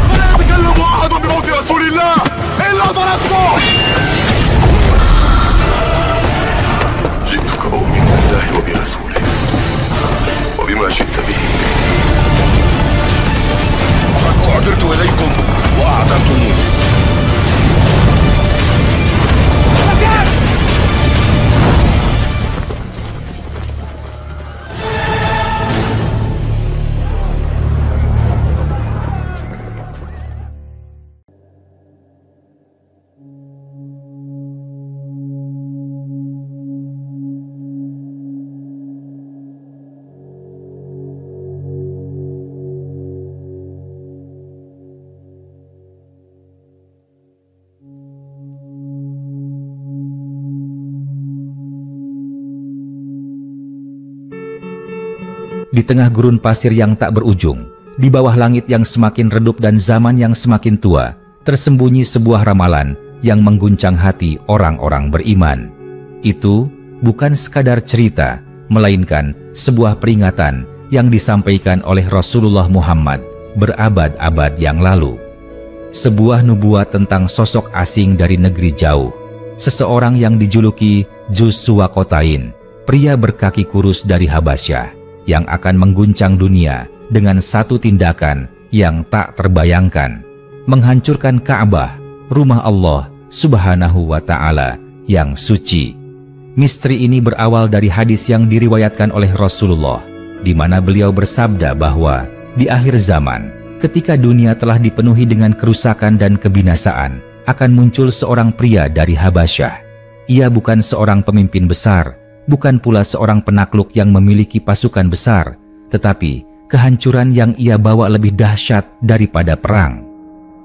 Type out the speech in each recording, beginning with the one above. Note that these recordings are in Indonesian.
فلا يتكلم أحد بموت رسول الله إلا ضربته. جئتك أؤمن بالله وبرسوله وبما شئت به. وقد أعذرت إليكم وأعذرتموني. Di tengah gurun pasir yang tak berujung, di bawah langit yang semakin redup dan zaman yang semakin tua, tersembunyi sebuah ramalan yang mengguncang hati orang-orang beriman. Itu bukan sekadar cerita, melainkan sebuah peringatan yang disampaikan oleh Rasulullah Muhammad berabad-abad yang lalu. Sebuah nubuat tentang sosok asing dari negeri jauh, seseorang yang dijuluki Dzus Suwakotain, pria berkaki kurus dari Habasyah, yang akan mengguncang dunia dengan satu tindakan yang tak terbayangkan, menghancurkan Ka'bah, rumah Allah Subhanahu wa Ta'ala yang suci. Misteri ini berawal dari hadis yang diriwayatkan oleh Rasulullah, di mana beliau bersabda bahwa di akhir zaman, ketika dunia telah dipenuhi dengan kerusakan dan kebinasaan, akan muncul seorang pria dari Habasyah. Ia bukan seorang pemimpin besar, bukan pula seorang penakluk yang memiliki pasukan besar, tetapi kehancuran yang ia bawa lebih dahsyat daripada perang.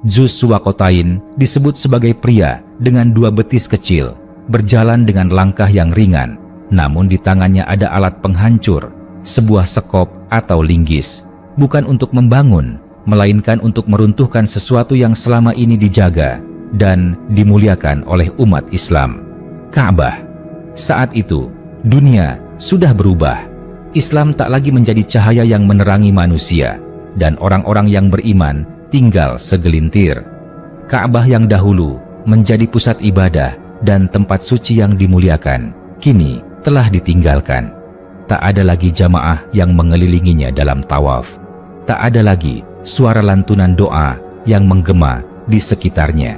Dzus Suwakotain disebut sebagai pria dengan dua betis kecil, berjalan dengan langkah yang ringan, namun di tangannya ada alat penghancur, sebuah sekop atau linggis, bukan untuk membangun, melainkan untuk meruntuhkan sesuatu yang selama ini dijaga dan dimuliakan oleh umat Islam, Ka'bah. Saat itu, dunia sudah berubah. Islam tak lagi menjadi cahaya yang menerangi manusia, dan orang-orang yang beriman tinggal segelintir. Ka'bah yang dahulu menjadi pusat ibadah dan tempat suci yang dimuliakan, kini telah ditinggalkan. Tak ada lagi jamaah yang mengelilinginya dalam tawaf. Tak ada lagi suara lantunan doa yang menggema di sekitarnya.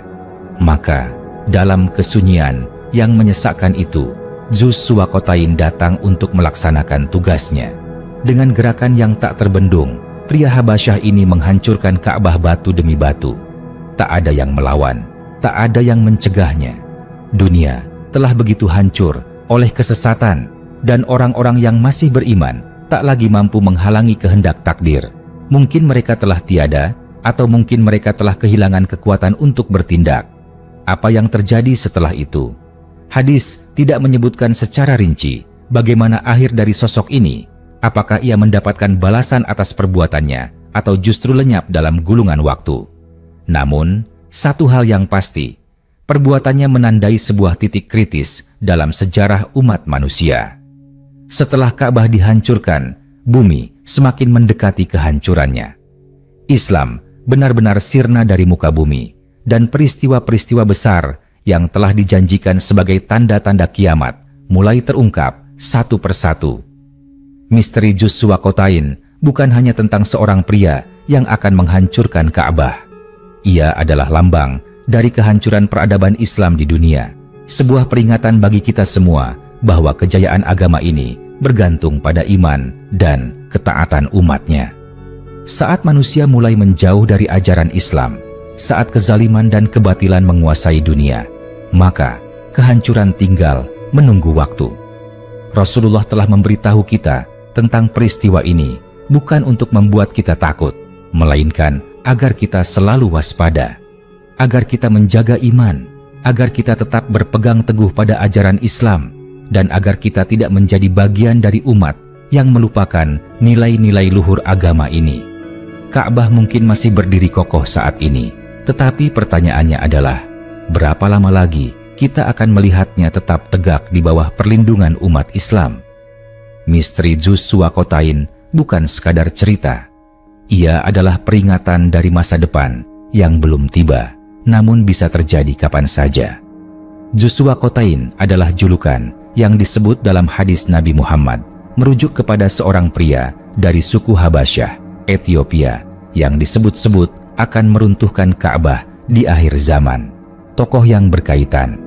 Maka, dalam kesunyian yang menyesakkan itu, Dzus Suwakotain datang untuk melaksanakan tugasnya. Dengan gerakan yang tak terbendung, pria Habasyah ini menghancurkan Ka'bah batu demi batu. Tak ada yang melawan, tak ada yang mencegahnya. Dunia telah begitu hancur oleh kesesatan, dan orang-orang yang masih beriman tak lagi mampu menghalangi kehendak takdir. Mungkin mereka telah tiada, atau mungkin mereka telah kehilangan kekuatan untuk bertindak. Apa yang terjadi setelah itu? Hadis tidak menyebutkan secara rinci bagaimana akhir dari sosok ini. Apakah ia mendapatkan balasan atas perbuatannya atau justru lenyap dalam gulungan waktu? Namun, satu hal yang pasti, perbuatannya menandai sebuah titik kritis dalam sejarah umat manusia. Setelah Ka'bah dihancurkan, bumi semakin mendekati kehancurannya. Islam benar-benar sirna dari muka bumi, dan peristiwa-peristiwa besar yang telah dijanjikan sebagai tanda-tanda kiamat mulai terungkap satu persatu. Misteri Dzus Suwakotain bukan hanya tentang seorang pria yang akan menghancurkan Ka'bah. Ia adalah lambang dari kehancuran peradaban Islam di dunia, sebuah peringatan bagi kita semua bahwa kejayaan agama ini bergantung pada iman dan ketaatan umatnya. Saat manusia mulai menjauh dari ajaran Islam, saat kezaliman dan kebatilan menguasai dunia, maka kehancuran tinggal menunggu waktu. Rasulullah telah memberitahu kita tentang peristiwa ini bukan untuk membuat kita takut, melainkan agar kita selalu waspada, agar kita menjaga iman, agar kita tetap berpegang teguh pada ajaran Islam, dan agar kita tidak menjadi bagian dari umat yang melupakan nilai-nilai luhur agama ini. Ka'bah mungkin masih berdiri kokoh saat ini, tetapi pertanyaannya adalah, berapa lama lagi kita akan melihatnya tetap tegak di bawah perlindungan umat Islam? Misteri Dzus Suwakotain bukan sekadar cerita. Ia adalah peringatan dari masa depan yang belum tiba, namun bisa terjadi kapan saja. Dzussuwaqotain adalah julukan yang disebut dalam hadis Nabi Muhammad, merujuk kepada seorang pria dari suku Habasyah, Ethiopia, yang disebut-sebut akan meruntuhkan Ka'bah di akhir zaman. Tokoh yang berkaitan.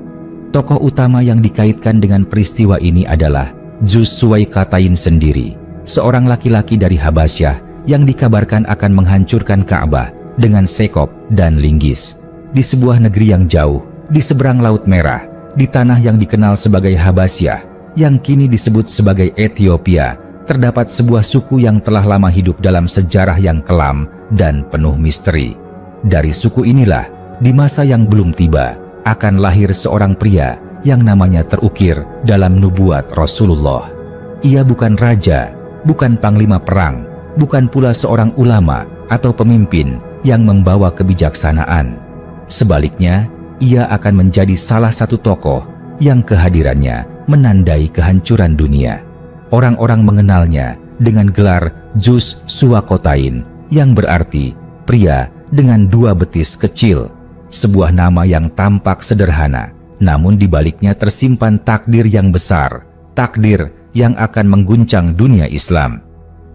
Tokoh utama yang dikaitkan dengan peristiwa ini adalah Dzussuwaqotain sendiri, seorang laki-laki dari Habasyah yang dikabarkan akan menghancurkan Ka'bah dengan sekop dan linggis. Di sebuah negeri yang jauh, di seberang Laut Merah, di tanah yang dikenal sebagai Habasyah, yang kini disebut sebagai Ethiopia, terdapat sebuah suku yang telah lama hidup dalam sejarah yang kelam dan penuh misteri. Dari suku inilah, di masa yang belum tiba, akan lahir seorang pria yang namanya terukir dalam nubuat Rasulullah. Ia bukan raja, bukan panglima perang, bukan pula seorang ulama atau pemimpin yang membawa kebijaksanaan. Sebaliknya, ia akan menjadi salah satu tokoh yang kehadirannya menandai kehancuran dunia. Orang-orang mengenalnya dengan gelar Dzussuwaqotain, yang berarti pria dengan dua betis kecil. Sebuah nama yang tampak sederhana, namun di baliknya tersimpan takdir yang besar, takdir yang akan mengguncang dunia Islam.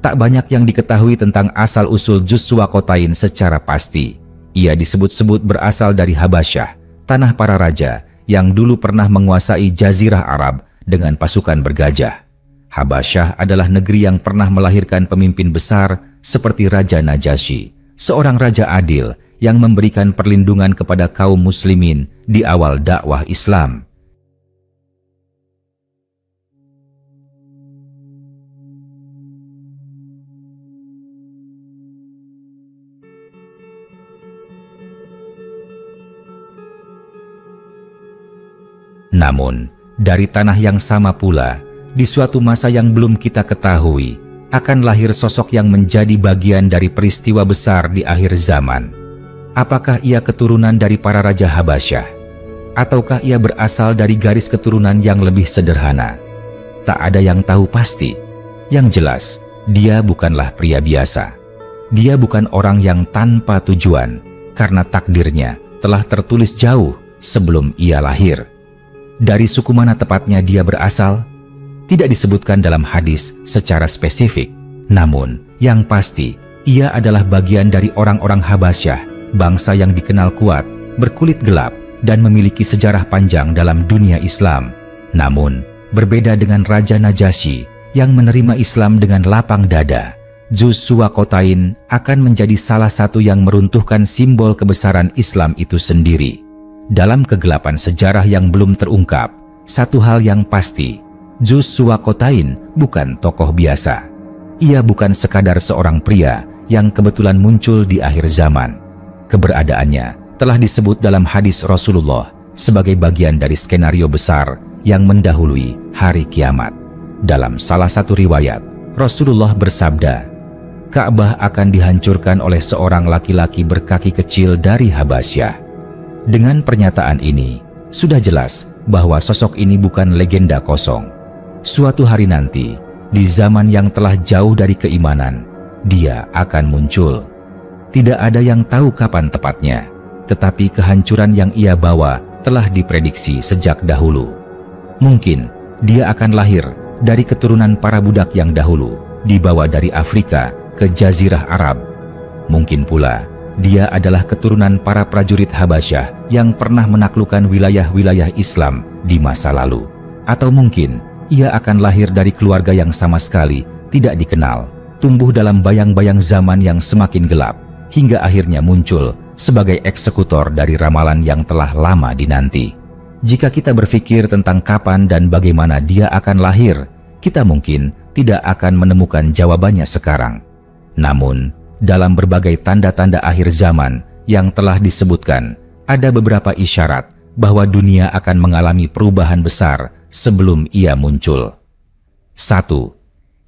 Tak banyak yang diketahui tentang asal-usul Dzussuwaqotain secara pasti. Ia disebut-sebut berasal dari Habasyah, tanah para raja yang dulu pernah menguasai Jazirah Arab dengan pasukan bergajah. Habasyah adalah negeri yang pernah melahirkan pemimpin besar seperti Raja Najasyi, seorang raja adil yang memberikan perlindungan kepada kaum muslimin di awal dakwah Islam. Namun, dari tanah yang sama pula, di suatu masa yang belum kita ketahui, akan lahir sosok yang menjadi bagian dari peristiwa besar di akhir zaman. Apakah ia keturunan dari para raja Habasyah? Ataukah ia berasal dari garis keturunan yang lebih sederhana? Tak ada yang tahu pasti. Yang jelas, dia bukanlah pria biasa. Dia bukan orang yang tanpa tujuan, karena takdirnya telah tertulis jauh sebelum ia lahir. Dari suku mana tepatnya dia berasal? Tidak disebutkan dalam hadis secara spesifik. Namun, yang pasti, ia adalah bagian dari orang-orang Habasyah, bangsa yang dikenal kuat, berkulit gelap, dan memiliki sejarah panjang dalam dunia Islam. Namun, berbeda dengan Raja Najasyi yang menerima Islam dengan lapang dada, Dzussuwaqotain akan menjadi salah satu yang meruntuhkan simbol kebesaran Islam itu sendiri. Dalam kegelapan sejarah yang belum terungkap, satu hal yang pasti, Dzussuwaqotain bukan tokoh biasa. Ia bukan sekadar seorang pria yang kebetulan muncul di akhir zaman. Keberadaannya telah disebut dalam hadis Rasulullah sebagai bagian dari skenario besar yang mendahului hari kiamat. Dalam salah satu riwayat, Rasulullah bersabda, Ka'bah akan dihancurkan oleh seorang laki-laki berkaki kecil dari Habasyah. Dengan pernyataan ini, sudah jelas bahwa sosok ini bukan legenda kosong. Suatu hari nanti, di zaman yang telah jauh dari keimanan, dia akan muncul. Tidak ada yang tahu kapan tepatnya, tetapi kehancuran yang ia bawa telah diprediksi sejak dahulu. Mungkin dia akan lahir dari keturunan para budak yang dahulu dibawa dari Afrika ke Jazirah Arab. Mungkin pula dia adalah keturunan para prajurit Habasyah yang pernah menaklukkan wilayah-wilayah Islam di masa lalu. Atau mungkin ia akan lahir dari keluarga yang sama sekali tidak dikenal, tumbuh dalam bayang-bayang zaman yang semakin gelap, hingga akhirnya muncul sebagai eksekutor dari ramalan yang telah lama dinanti. Jika kita berpikir tentang kapan dan bagaimana dia akan lahir, kita mungkin tidak akan menemukan jawabannya sekarang. Namun, dalam berbagai tanda-tanda akhir zaman yang telah disebutkan, ada beberapa isyarat bahwa dunia akan mengalami perubahan besar sebelum ia muncul. 1.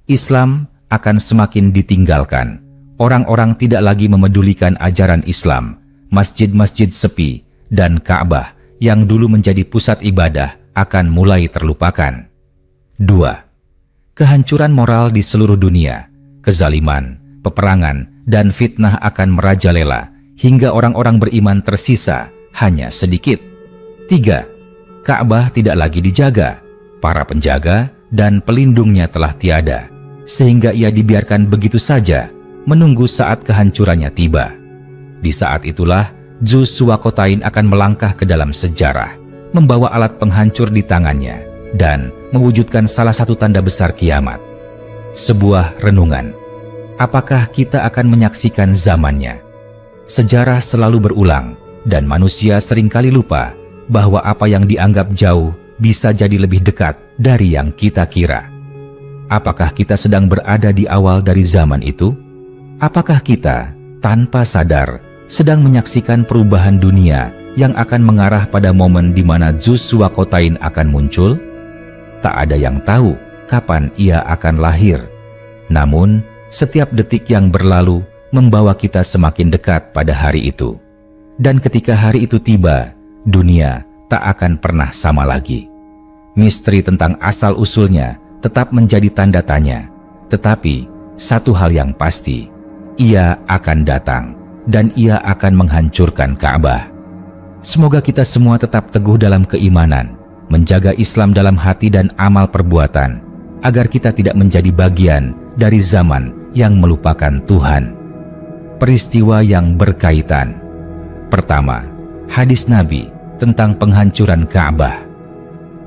Islam akan semakin ditinggalkan. Orang-orang tidak lagi memedulikan ajaran Islam. Masjid-masjid sepi dan Ka'bah yang dulu menjadi pusat ibadah akan mulai terlupakan. 2. Kehancuran moral di seluruh dunia, kezaliman, peperangan, dan fitnah akan merajalela hingga orang-orang beriman tersisa hanya sedikit. 3. Ka'bah tidak lagi dijaga. Para penjaga dan pelindungnya telah tiada, sehingga ia dibiarkan begitu saja menunggu saat kehancurannya tiba. Di saat itulah Dzu Suwakotain akan melangkah ke dalam sejarah, membawa alat penghancur di tangannya dan mewujudkan salah satu tanda besar kiamat. Sebuah renungan. Apakah kita akan menyaksikan zamannya? Sejarah selalu berulang dan manusia seringkali lupa bahwa apa yang dianggap jauh bisa jadi lebih dekat dari yang kita kira. Apakah kita sedang berada di awal dari zaman itu? Apakah kita tanpa sadar sedang menyaksikan perubahan dunia yang akan mengarah pada momen di mana Dzu Suwakotain akan muncul? Tak ada yang tahu kapan ia akan lahir. Namun, setiap detik yang berlalu membawa kita semakin dekat pada hari itu. Dan ketika hari itu tiba, dunia tak akan pernah sama lagi. Misteri tentang asal-usulnya tetap menjadi tanda tanya. Tetapi, satu hal yang pasti, ia akan datang dan ia akan menghancurkan Ka'bah. Semoga kita semua tetap teguh dalam keimanan, menjaga Islam dalam hati dan amal perbuatan, agar kita tidak menjadi bagian dari zaman yang melupakan Tuhan. Peristiwa yang berkaitan. Pertama, hadis Nabi tentang penghancuran Ka'bah.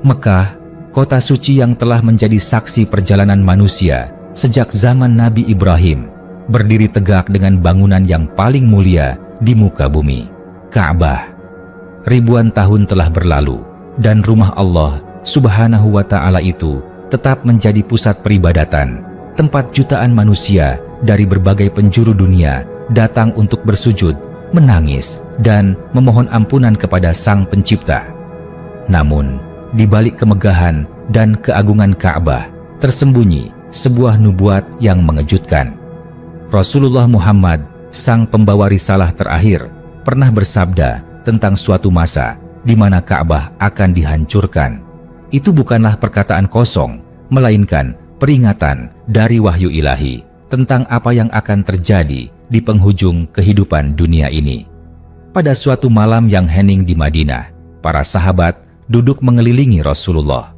Mekah, kota suci yang telah menjadi saksi perjalanan manusia sejak zaman Nabi Ibrahim, berdiri tegak dengan bangunan yang paling mulia di muka bumi, Ka'bah. Ribuan tahun telah berlalu dan rumah Allah Subhanahu wa Ta'ala itu tetap menjadi pusat peribadatan, tempat jutaan manusia dari berbagai penjuru dunia datang untuk bersujud, menangis, dan memohon ampunan kepada Sang Pencipta. Namun, di balik kemegahan dan keagungan Ka'bah tersembunyi sebuah nubuat yang mengejutkan. Rasulullah Muhammad, sang pembawa risalah terakhir, pernah bersabda tentang suatu masa di mana Ka'bah akan dihancurkan. Itu bukanlah perkataan kosong, melainkan peringatan dari wahyu ilahi tentang apa yang akan terjadi di penghujung kehidupan dunia ini. Pada suatu malam yang hening di Madinah, para sahabat duduk mengelilingi Rasulullah.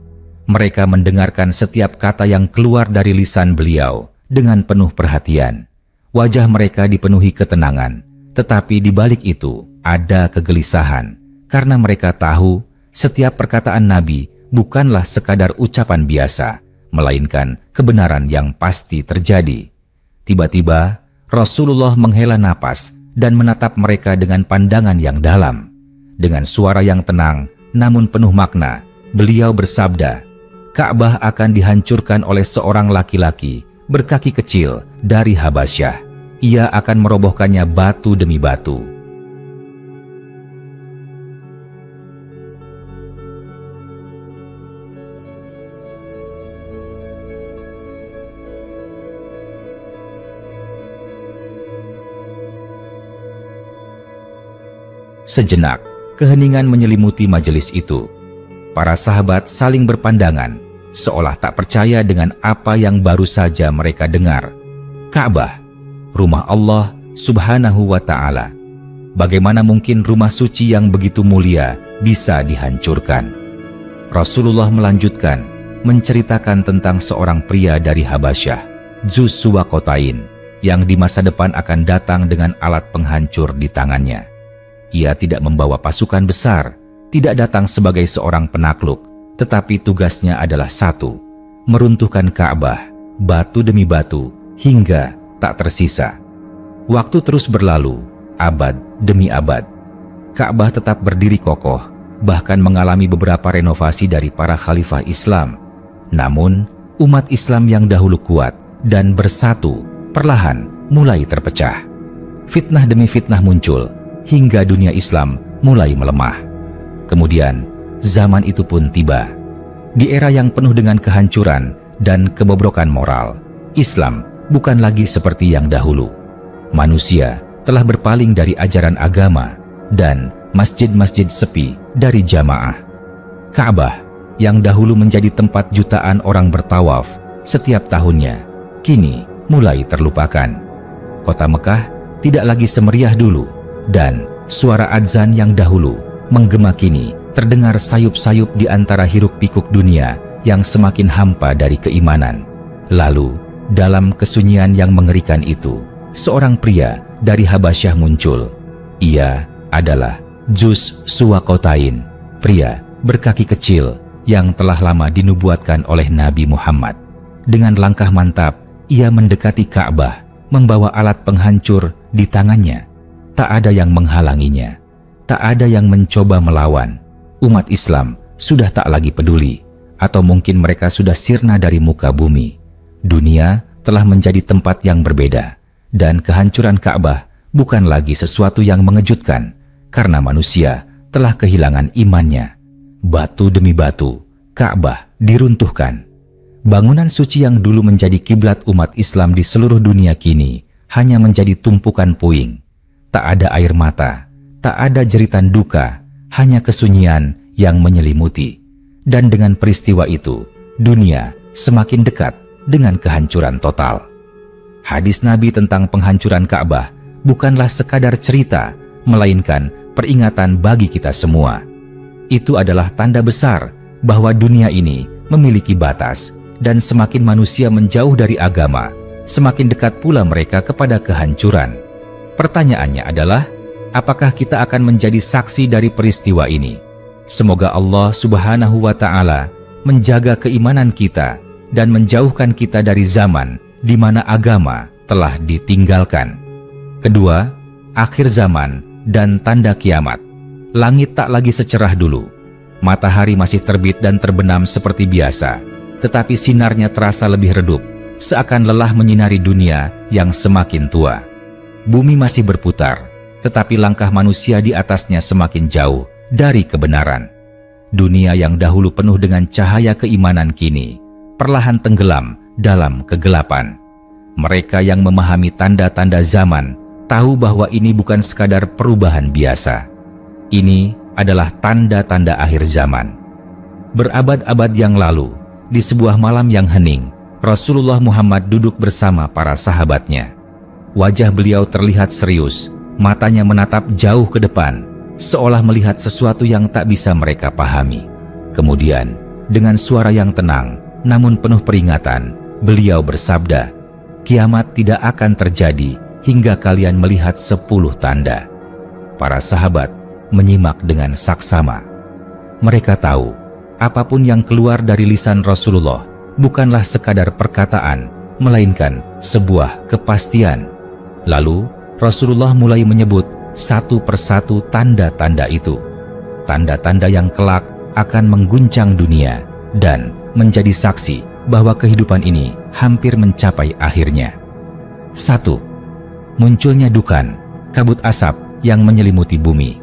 Mereka mendengarkan setiap kata yang keluar dari lisan beliau dengan penuh perhatian. Wajah mereka dipenuhi ketenangan, tetapi di balik itu ada kegelisahan, karena mereka tahu setiap perkataan Nabi bukanlah sekadar ucapan biasa, melainkan kebenaran yang pasti terjadi. Tiba-tiba, Rasulullah menghela napas dan menatap mereka dengan pandangan yang dalam. Dengan suara yang tenang namun penuh makna, beliau bersabda, Ka'bah akan dihancurkan oleh seorang laki-laki berkaki kecil dari Habasyah. Ia akan merobohkannya batu demi batu. Sejenak, keheningan menyelimuti majelis itu. Para sahabat saling berpandangan, seolah tak percaya dengan apa yang baru saja mereka dengar. Ka'bah, rumah Allah Subhanahu wa Ta'ala. Bagaimana mungkin rumah suci yang begitu mulia bisa dihancurkan? Rasulullah melanjutkan menceritakan tentang seorang pria dari Habasyah, Dzu Suwakotain, yang di masa depan akan datang dengan alat penghancur di tangannya. Ia tidak membawa pasukan besar, tidak datang sebagai seorang penakluk, tetapi tugasnya adalah satu, meruntuhkan Ka'bah, batu demi batu, hingga tak tersisa. Waktu terus berlalu, abad demi abad. Ka'bah tetap berdiri kokoh, bahkan mengalami beberapa renovasi dari para khalifah Islam. Namun, umat Islam yang dahulu kuat dan bersatu, perlahan mulai terpecah. Fitnah demi fitnah muncul, hingga dunia Islam mulai melemah. Kemudian, zaman itu pun tiba. Di era yang penuh dengan kehancuran dan kebobrokan moral, Islam bukan lagi seperti yang dahulu. Manusia telah berpaling dari ajaran agama dan masjid-masjid sepi dari jamaah. Ka'bah yang dahulu menjadi tempat jutaan orang bertawaf setiap tahunnya, kini mulai terlupakan. Kota Mekah tidak lagi semeriah dulu, dan suara adzan yang dahulu menggema kini terdengar sayup-sayup di antara hiruk-pikuk dunia yang semakin hampa dari keimanan. Lalu, dalam kesunyian yang mengerikan itu, seorang pria dari Habasyah muncul. Ia adalah Juz Suwakotain, pria berkaki kecil yang telah lama dinubuatkan oleh Nabi Muhammad. Dengan langkah mantap, ia mendekati Ka'bah, membawa alat penghancur di tangannya. Tak ada yang menghalanginya, tak ada yang mencoba melawan. Umat Islam sudah tak lagi peduli, atau mungkin mereka sudah sirna dari muka bumi. Dunia telah menjadi tempat yang berbeda, dan kehancuran Ka'bah bukan lagi sesuatu yang mengejutkan, karena manusia telah kehilangan imannya. Batu demi batu, Ka'bah diruntuhkan. Bangunan suci yang dulu menjadi kiblat umat Islam di seluruh dunia kini hanya menjadi tumpukan puing. Tak ada air mata, tak ada jeritan duka, hanya kesunyian yang menyelimuti. Dan dengan peristiwa itu, dunia semakin dekat dengan kehancuran total. Hadis Nabi tentang penghancuran Ka'bah bukanlah sekadar cerita, melainkan peringatan bagi kita semua. Itu adalah tanda besar bahwa dunia ini memiliki batas, dan semakin manusia menjauh dari agama, semakin dekat pula mereka kepada kehancuran. Pertanyaannya adalah, apakah kita akan menjadi saksi dari peristiwa ini? Semoga Allah Subhanahu wa Ta'ala menjaga keimanan kita dan menjauhkan kita dari zaman di mana agama telah ditinggalkan. Kedua, akhir zaman dan tanda kiamat. Langit tak lagi secerah dulu. Matahari masih terbit dan terbenam seperti biasa, tetapi sinarnya terasa lebih redup, seakan lelah menyinari dunia yang semakin tua. Bumi masih berputar, tetapi langkah manusia di atasnya semakin jauh dari kebenaran. Dunia yang dahulu penuh dengan cahaya keimanan kini perlahan tenggelam dalam kegelapan. Mereka yang memahami tanda-tanda zaman tahu bahwa ini bukan sekadar perubahan biasa. Ini adalah tanda-tanda akhir zaman. Berabad-abad yang lalu, di sebuah malam yang hening, Rasulullah Muhammad duduk bersama para sahabatnya. Wajah beliau terlihat serius, matanya menatap jauh ke depan, seolah melihat sesuatu yang tak bisa mereka pahami. Kemudian, dengan suara yang tenang, namun penuh peringatan, beliau bersabda, "Kiamat tidak akan terjadi hingga kalian melihat 10 tanda." Para sahabat menyimak dengan saksama. Mereka tahu, apapun yang keluar dari lisan Rasulullah bukanlah sekadar perkataan, melainkan sebuah kepastian. Lalu, Rasulullah mulai menyebut satu persatu tanda-tanda itu. Tanda-tanda yang kelak akan mengguncang dunia dan menjadi saksi bahwa kehidupan ini hampir mencapai akhirnya. 1. Munculnya dukan, kabut asap yang menyelimuti bumi.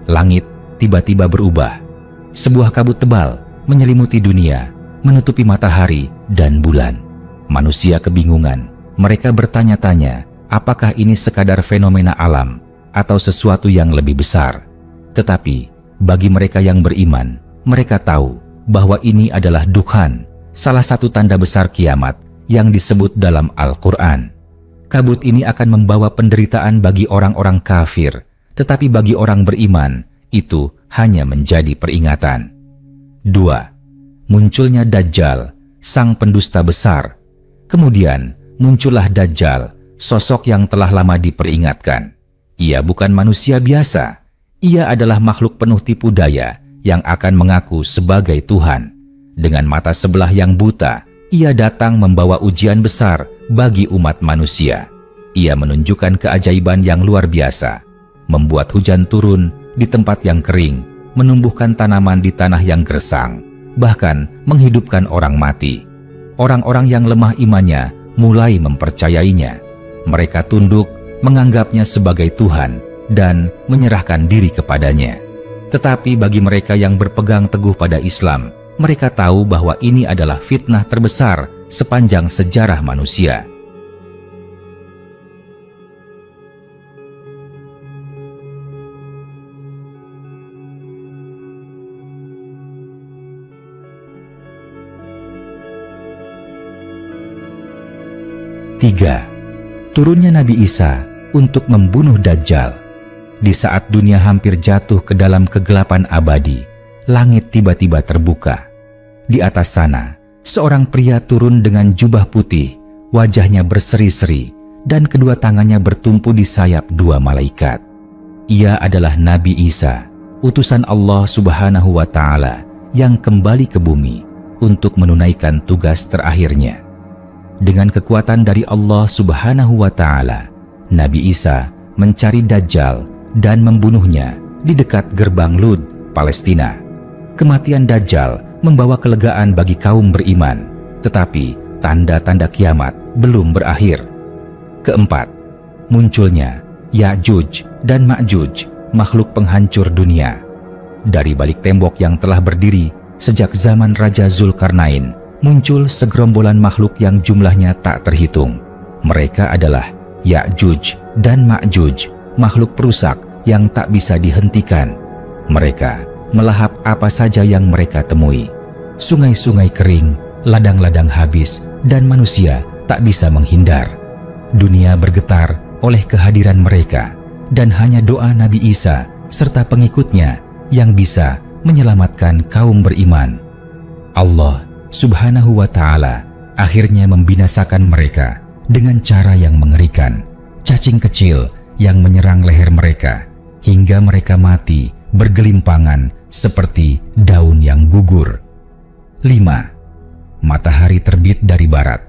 Langit tiba-tiba berubah. Sebuah kabut tebal menyelimuti dunia, menutupi matahari dan bulan. Manusia kebingungan. Mereka bertanya-tanya, apakah ini sekadar fenomena alam atau sesuatu yang lebih besar? Tetapi bagi mereka yang beriman, mereka tahu bahwa ini adalah dukhan, salah satu tanda besar kiamat yang disebut dalam Al-Quran. Kabut ini akan membawa penderitaan bagi orang-orang kafir, tetapi bagi orang beriman, itu hanya menjadi peringatan. 2. Munculnya Dajjal, sang pendusta besar. Kemudian muncullah Dajjal, sosok yang telah lama diperingatkan. Ia bukan manusia biasa. Ia adalah makhluk penuh tipu daya yang akan mengaku sebagai Tuhan. Dengan mata sebelah yang buta, ia datang membawa ujian besar bagi umat manusia. Ia menunjukkan keajaiban yang luar biasa, membuat hujan turun di tempat yang kering, menumbuhkan tanaman di tanah yang gersang, bahkan menghidupkan orang mati. Orang-orang yang lemah imannya mulai mempercayainya. Mereka tunduk, menganggapnya sebagai Tuhan, dan menyerahkan diri kepadanya. Tetapi bagi mereka yang berpegang teguh pada Islam, mereka tahu bahwa ini adalah fitnah terbesar sepanjang sejarah manusia. Tiga, turunnya Nabi Isa untuk membunuh Dajjal. Di saat dunia hampir jatuh ke dalam kegelapan abadi, langit tiba-tiba terbuka. Di atas sana, seorang pria turun dengan jubah putih, wajahnya berseri-seri, dan kedua tangannya bertumpu di sayap dua malaikat. Ia adalah Nabi Isa, utusan Allah Subhanahu wa Ta'ala yang kembali ke bumi untuk menunaikan tugas terakhirnya. Dengan kekuatan dari Allah Subhanahu wa Ta'ala, Nabi Isa mencari Dajjal dan membunuhnya di dekat gerbang Lud, Palestina. Kematian Dajjal membawa kelegaan bagi kaum beriman, tetapi tanda-tanda kiamat belum berakhir. Keempat, munculnya Ya'juj dan Ma'juj, makhluk penghancur dunia. Dari balik tembok yang telah berdiri sejak zaman Raja Zulkarnain, muncul segerombolan makhluk yang jumlahnya tak terhitung. Mereka adalah Ya'juj dan Ma'juj, makhluk perusak yang tak bisa dihentikan. Mereka melahap apa saja yang mereka temui. Sungai-sungai kering, ladang-ladang habis, dan manusia tak bisa menghindar. Dunia bergetar oleh kehadiran mereka, dan hanya doa Nabi Isa serta pengikutnya yang bisa menyelamatkan kaum beriman. Allah Subhanahu wa Ta'ala akhirnya membinasakan mereka dengan cara yang mengerikan. Cacing kecil yang menyerang leher mereka hingga mereka mati bergelimpangan seperti daun yang gugur. 5. Matahari terbit dari barat.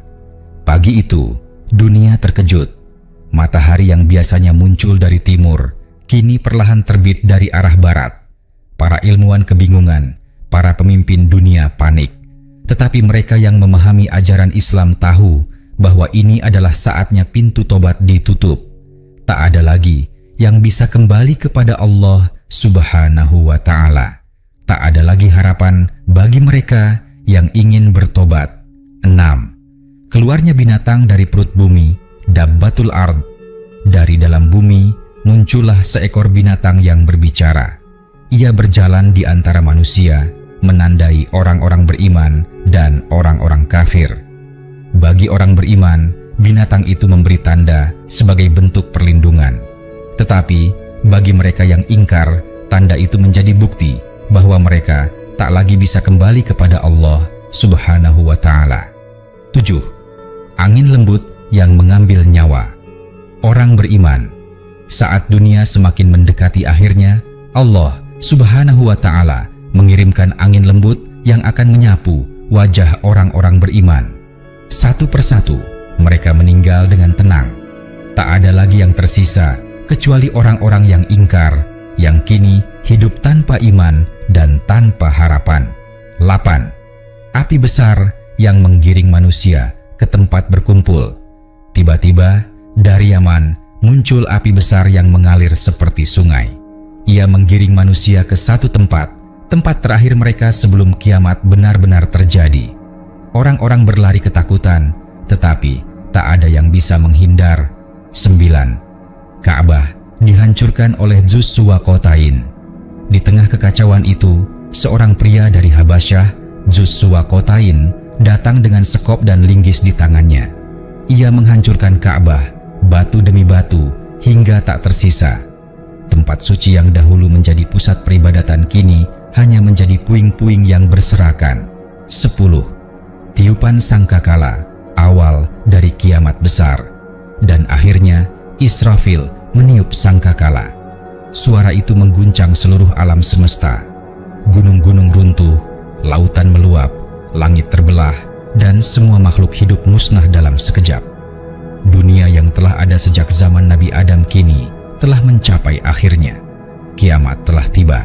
Pagi itu, dunia terkejut. Matahari yang biasanya muncul dari timur, kini perlahan terbit dari arah barat. Para ilmuwan kebingungan, para pemimpin dunia panik. Tetapi mereka yang memahami ajaran Islam tahu bahwa ini adalah saatnya pintu tobat ditutup. Tak ada lagi yang bisa kembali kepada Allah Subhanahu wa Ta'ala. Tak ada lagi harapan bagi mereka yang ingin bertobat. 6. Keluarnya binatang dari perut bumi, Dabbatul Ard. Dari dalam bumi muncullah seekor binatang yang berbicara. Ia berjalan di antara manusia, menandai orang-orang beriman dan orang-orang kafir. Bagi orang beriman, binatang itu memberi tanda sebagai bentuk perlindungan. Tetapi bagi mereka yang ingkar, tanda itu menjadi bukti bahwa mereka tak lagi bisa kembali kepada Allah Subhanahu wa Ta'ala. 7. Angin lembut yang mengambil nyawa. Orang beriman, saat dunia semakin mendekati akhirnya, Allah Subhanahu wa Ta'ala mengirimkan angin lembut yang akan menyapu wajah orang-orang beriman. Satu persatu mereka meninggal dengan tenang. Tak ada lagi yang tersisa kecuali orang-orang yang ingkar, yang kini hidup tanpa iman dan tanpa harapan. 8. Api besar yang menggiring manusia ke tempat berkumpul. Tiba-tiba dari Yaman muncul api besar yang mengalir seperti sungai. Ia menggiring manusia ke satu tempat terakhir mereka sebelum kiamat benar-benar terjadi. Orang-orang berlari ketakutan, tetapi tak ada yang bisa menghindar. 9. Ka'bah dihancurkan oleh Dzuz Suwakotain. Di tengah kekacauan itu, seorang pria dari Habasyah, Dzuz Suwakotain, datang dengan sekop dan linggis di tangannya. Ia menghancurkan Ka'bah, batu demi batu, hingga tak tersisa. Tempat suci yang dahulu menjadi pusat peribadatan kini hanya menjadi puing-puing yang berserakan. 10. Tiupan sangkakala, awal dari kiamat besar. Dan akhirnya Israfil meniup sangkakala. Suara itu mengguncang seluruh alam semesta. Gunung-gunung runtuh, lautan meluap, langit terbelah, dan semua makhluk hidup musnah dalam sekejap. Dunia yang telah ada sejak zaman Nabi Adam kini telah mencapai akhirnya. Kiamat telah tiba.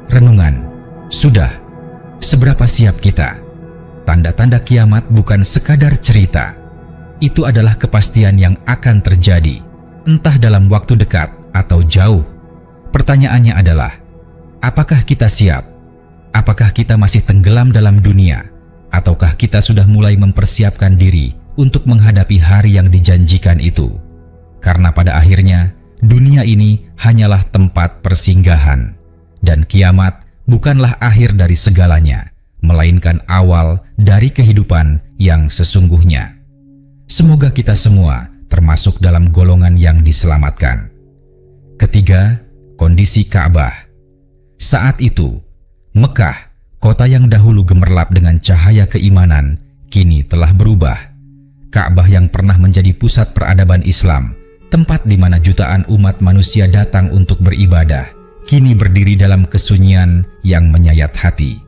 Renungan, sudah seberapa siap kita? Tanda-tanda kiamat bukan sekadar cerita. Itu adalah kepastian yang akan terjadi, entah dalam waktu dekat atau jauh. Pertanyaannya adalah, apakah kita siap? Apakah kita masih tenggelam dalam dunia? Ataukah kita sudah mulai mempersiapkan diri untuk menghadapi hari yang dijanjikan itu? Karena pada akhirnya, dunia ini hanyalah tempat persinggahan. Dan kiamat bukanlah akhir dari segalanya, melainkan awal dari kehidupan yang sesungguhnya. Semoga kita semua termasuk dalam golongan yang diselamatkan. Ketiga, kondisi Ka'bah. Saat itu, Mekah, kota yang dahulu gemerlap dengan cahaya keimanan, kini telah berubah. Ka'bah yang pernah menjadi pusat peradaban Islam, tempat di mana jutaan umat manusia datang untuk beribadah, kini berdiri dalam kesunyian yang menyayat hati.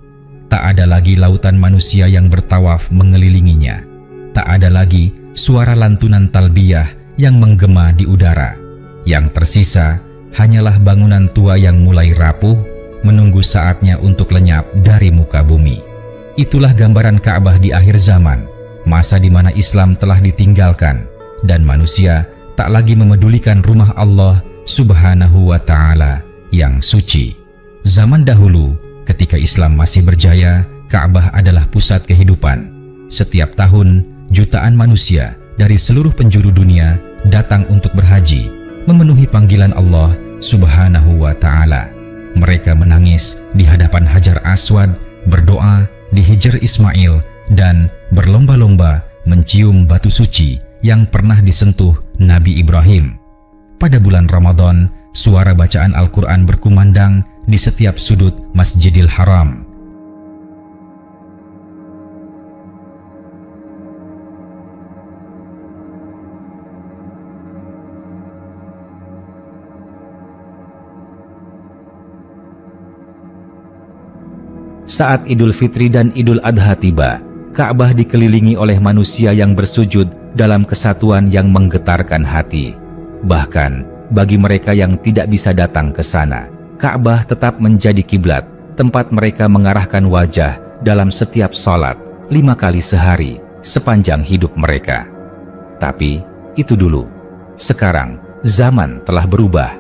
Tak ada lagi lautan manusia yang bertawaf mengelilinginya. Tak ada lagi suara lantunan talbiyah yang menggema di udara. Yang tersisa hanyalah bangunan tua yang mulai rapuh, menunggu saatnya untuk lenyap dari muka bumi. Itulah gambaran Ka'bah di akhir zaman, masa di mana Islam telah ditinggalkan dan manusia tak lagi memedulikan rumah Allah Subhanahu wa Ta'ala yang suci. Zaman dahulu, ketika Islam masih berjaya, Ka'bah adalah pusat kehidupan. Setiap tahun, jutaan manusia dari seluruh penjuru dunia datang untuk berhaji, memenuhi panggilan Allah Subhanahu wa Ta'ala. Mereka menangis di hadapan Hajar Aswad, berdoa di Hijr Ismail, dan berlomba-lomba mencium batu suci yang pernah disentuh Nabi Ibrahim. Pada bulan Ramadan, suara bacaan Al-Quran berkumandang di setiap sudut Masjidil Haram. Saat Idul Fitri dan Idul Adha tiba, Ka'bah dikelilingi oleh manusia yang bersujud dalam kesatuan yang menggetarkan hati. Bahkan bagi mereka yang tidak bisa datang ke sana, Ka'bah tetap menjadi kiblat, tempat mereka mengarahkan wajah dalam setiap salat 5 kali sehari sepanjang hidup mereka. Tapi itu dulu. Sekarang zaman telah berubah,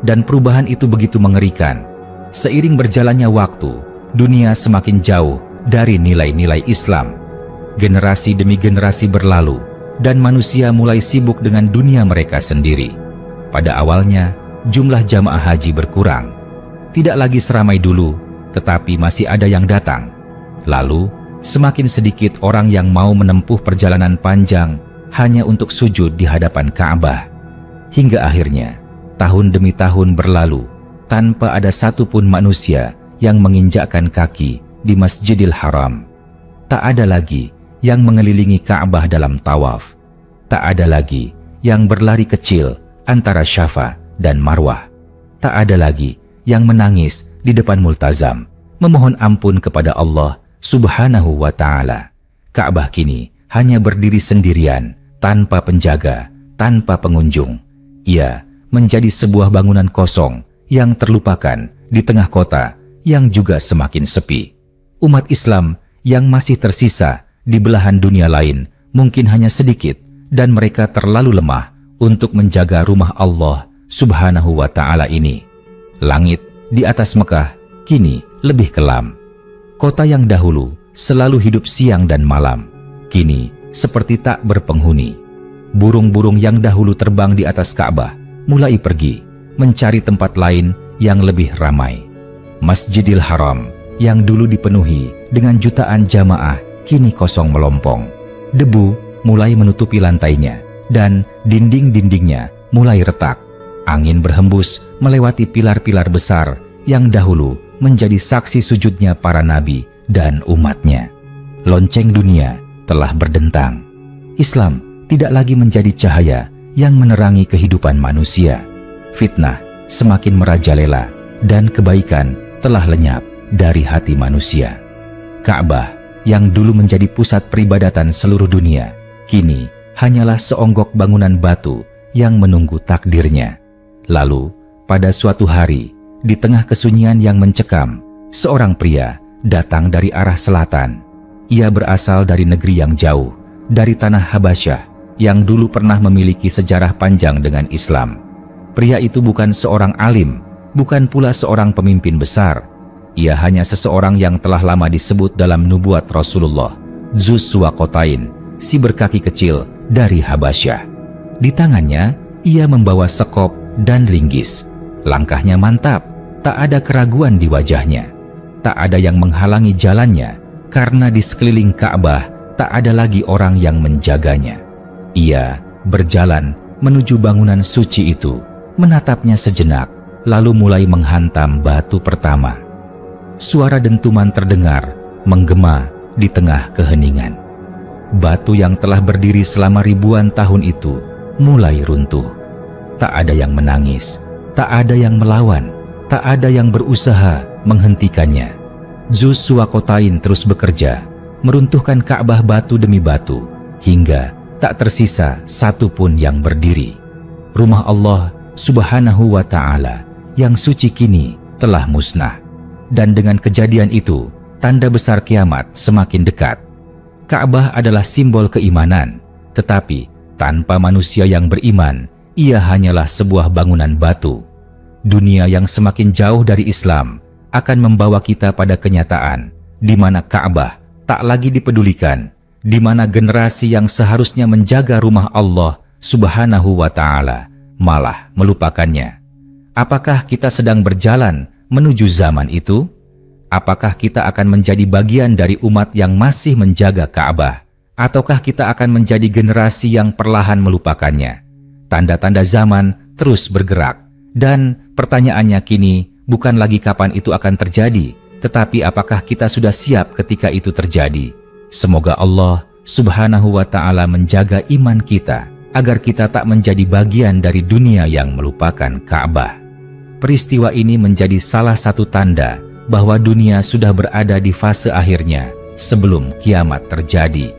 dan perubahan itu begitu mengerikan. Seiring berjalannya waktu, dunia semakin jauh dari nilai-nilai Islam. Generasi demi generasi berlalu, dan manusia mulai sibuk dengan dunia mereka sendiri. Pada awalnya, jumlah jamaah haji berkurang. Tidak lagi seramai dulu, tetapi masih ada yang datang. Lalu, semakin sedikit orang yang mau menempuh perjalanan panjang hanya untuk sujud di hadapan Ka'bah. Hingga akhirnya, tahun demi tahun berlalu, tanpa ada satupun manusia yang menginjakkan kaki di Masjidil Haram. Tak ada lagi yang mengelilingi Ka'bah dalam tawaf. Tak ada lagi yang berlari kecil antara Syafa dan Marwah. Tak ada lagi yang menangis di depan multazam, memohon ampun kepada Allah Subhanahu wa Ta'ala. Ka'bah kini hanya berdiri sendirian, tanpa penjaga, tanpa pengunjung. Ia menjadi sebuah bangunan kosong yang terlupakan di tengah kota yang juga semakin sepi. Umat Islam yang masih tersisa di belahan dunia lain mungkin hanya sedikit, dan mereka terlalu lemah untuk menjaga rumah Allah Subhanahu wa Ta'ala ini. Langit di atas Mekah kini lebih kelam. Kota yang dahulu selalu hidup siang dan malam, kini seperti tak berpenghuni. Burung-burung yang dahulu terbang di atas Ka'bah mulai pergi mencari tempat lain yang lebih ramai. Masjidil Haram yang dulu dipenuhi dengan jutaan jamaah kini kosong melompong. Debu mulai menutupi lantainya dan dinding-dindingnya mulai retak. Angin berhembus melewati pilar-pilar besar yang dahulu menjadi saksi sujudnya para nabi dan umatnya. Lonceng dunia telah berdentang. Islam tidak lagi menjadi cahaya yang menerangi kehidupan manusia. Fitnah semakin merajalela dan kebaikan telah lenyap dari hati manusia. Ka'bah yang dulu menjadi pusat peribadatan seluruh dunia, kini hanyalah seonggok bangunan batu yang menunggu takdirnya. Lalu, pada suatu hari, di tengah kesunyian yang mencekam, seorang pria datang dari arah selatan. Ia berasal dari negeri yang jauh, dari tanah Habasyah, yang dulu pernah memiliki sejarah panjang dengan Islam. Pria itu bukan seorang alim, bukan pula seorang pemimpin besar. Ia hanya seseorang yang telah lama disebut dalam nubuat Rasulullah, Dzus Suwakotain, si berkaki kecil dari Habasyah. Di tangannya, ia membawa sekop dan linggis. Langkahnya mantap, tak ada keraguan di wajahnya. Tak ada yang menghalangi jalannya, karena di sekeliling Ka'bah tak ada lagi orang yang menjaganya. Ia berjalan menuju bangunan suci itu, menatapnya sejenak, lalu mulai menghantam batu pertama. Suara dentuman terdengar, menggema di tengah keheningan. Batu yang telah berdiri selama ribuan tahun itu mulai runtuh. Tak ada yang menangis, tak ada yang melawan, tak ada yang berusaha menghentikannya. Dzus Suwakotain terus bekerja, meruntuhkan Ka'bah batu demi batu, hingga tak tersisa satu pun yang berdiri. Rumah Allah Subhanahu wa Ta'ala yang suci kini telah musnah. Dan dengan kejadian itu, tanda besar kiamat semakin dekat. Ka'bah adalah simbol keimanan, tetapi tanpa manusia yang beriman, ia hanyalah sebuah bangunan batu. Dunia yang semakin jauh dari Islam akan membawa kita pada kenyataan di mana Ka'bah tak lagi dipedulikan, di mana generasi yang seharusnya menjaga rumah Allah Subhanahu wa Ta'ala malah melupakannya. Apakah kita sedang berjalan menuju zaman itu? Apakah kita akan menjadi bagian dari umat yang masih menjaga Ka'bah? Ataukah kita akan menjadi generasi yang perlahan melupakannya? Tanda-tanda zaman terus bergerak, dan pertanyaannya kini bukan lagi kapan itu akan terjadi, tetapi apakah kita sudah siap ketika itu terjadi. Semoga Allah Subhanahu wa Ta'ala menjaga iman kita, agar kita tak menjadi bagian dari dunia yang melupakan Ka'bah. Peristiwa ini menjadi salah satu tanda bahwa dunia sudah berada di fase akhirnya sebelum kiamat terjadi.